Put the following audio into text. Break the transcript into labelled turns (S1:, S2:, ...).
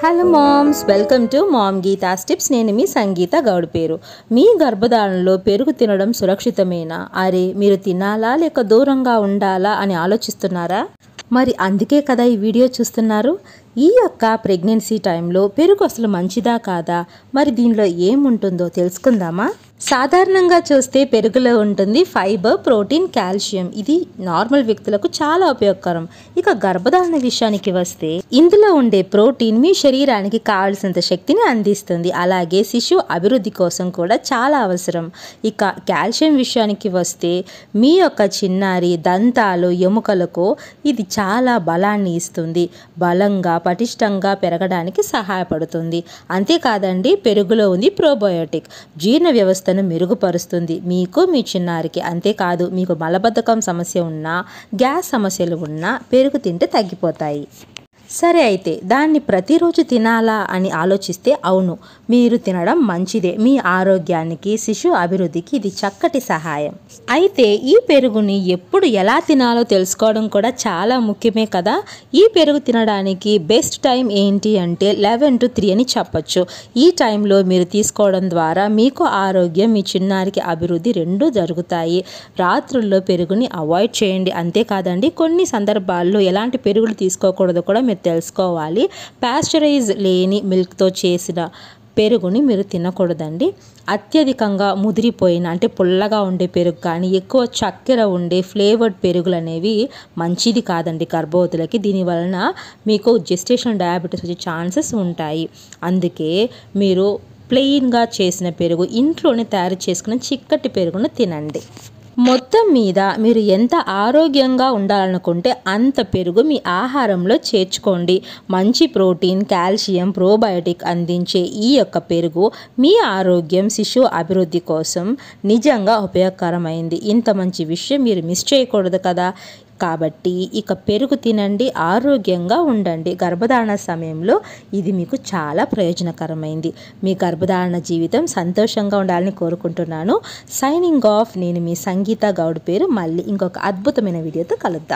S1: Hello moms, welcome to mom Geetha's tips. నేను మీ సంగీత గౌడ్ పేరు. మీ గర్భధారణలో పెరుగు తినడం సురక్షితమేనా? అరే, మీరు తినాలా లేక దూరంగా ఉండాలా అని ఆలోచిస్తున్నారా? మరి అందుకే కదా ఈ వీడియో చూస్తున్నారు. ఈ యొక్క ప్రెగ్నెన్సీ టైంలో పెరుగు అసలు మంచిదా కాదా, మరి దీనిలో ఏముంటుందో తెలుసుకుందామా? సాధారణంగా చూస్తే పెరుగులో ఉంటుంది ఫైబర్, ప్రోటీన్, కాల్షియం. ఇది నార్మల్ వ్యక్తులకు చాలా ఉపయోగకరం. ఇక గర్భధారణ విషయానికి వస్తే ఇందులో ఉండే ప్రోటీన్ మీ శరీరానికి కావలసినంత శక్తిని అందిస్తుంది. అలాగే శిశువు అభివృద్ధి కోసం కూడా చాలా అవసరం. ఇక కాల్షియం విషయానికి వస్తే మీ యొక్క చిన్నారి దంతాలు, ఎముకలకు ఇది చాలా బలాన్ని ఇస్తుంది. బలంగా, పటిష్టంగా పెరగడానికి సహాయపడుతుంది. అంతేకాదండి, పెరుగులో ఉంది ప్రోబయోటిక్, జీర్ణ వ్యవస్థను మెరుగుపరుస్తుంది మీకు, మీ చిన్నారికి. అంతేకాదు, మీకు మలబద్ధకం సమస్య ఉన్నా, గ్యాస్ సమస్యలు ఉన్నా పెరుగు తింటే తగ్గిపోతాయి. సరే, అయితే దాన్ని ప్రతిరోజు తినాలా అని ఆలోచిస్తే అవును, మీరు తినడం మంచిదే. మీ ఆరోగ్యానికి, శిశు అభివృద్ధికి ఇది చక్కటి సహాయం. అయితే ఈ పెరుగుని ఎప్పుడు ఎలా తినాలో తెలుసుకోవడం కూడా చాలా ముఖ్యమే కదా. ఈ పెరుగు తినడానికి బెస్ట్ టైం ఏంటి అంటే 11 to 3 అని చెప్పచ్చు. ఈ టైంలో మీరు తీసుకోవడం ద్వారా మీకు ఆరోగ్యం, మీ చిన్నారికి అభివృద్ధి రెండూ జరుగుతాయి. రాత్రుల్లో పెరుగుని అవాయిడ్ చేయండి. అంతేకాదండి, కొన్ని సందర్భాల్లో ఎలాంటి పెరుగులు తీసుకోకూడదు కూడా మీరు తెలుసుకోవాలి. పాస్చరైజ్ లేని మిల్క్తో చేసిన పెరుగుని మీరు తినకూడదండి. అత్యధికంగా ముదిరిపోయిన, అంటే పుల్లగా ఉండే పెరుగు కానీ, ఎక్కువ చక్కెర ఉండే ఫ్లేవర్డ్ పెరుగులు అనేవి మంచిది కాదండి గర్భవతులకి. దీనివలన మీకు జెస్టేషన్ డయాబెటీస్ వచ్చే ఛాన్సెస్ ఉంటాయి. అందుకే మీరు ప్లెయిన్గా చేసిన పెరుగు, ఇంట్లోనే తయారు చేసుకున్న చిక్కటి పెరుగును తినండి. మొత్తం మీద మీరు ఎంత ఆరోగ్యంగా ఉండాలనుకుంటే అంత పెరుగు మీ ఆహారంలో చేర్చుకోండి. మంచి ప్రోటీన్, కాల్షియం, ప్రోబయోటిక్ అందించే ఈ యొక్క పెరుగు మీ ఆరోగ్యం, శిశువు అభివృద్ధి కోసం నిజంగా ఉపయోగకరమైంది. ఇంత మంచి విషయం మీరు మిస్ చేయకూడదు కదా. కాబట్టి ఇక పెరుగు తినండి, ఆరోగ్యంగా ఉండండి. గర్భధారణ సమయంలో ఇది మీకు చాలా ప్రయోజనకరమైంది. మీ గర్భధారణ జీవితం సంతోషంగా ఉండాలని కోరుకుంటున్నాను. Signing off. నేను మీ సంగీత గౌడ్ పేరు. మళ్ళీ ఇంకొక అద్భుతమైన వీడియోతో కలుద్దాం.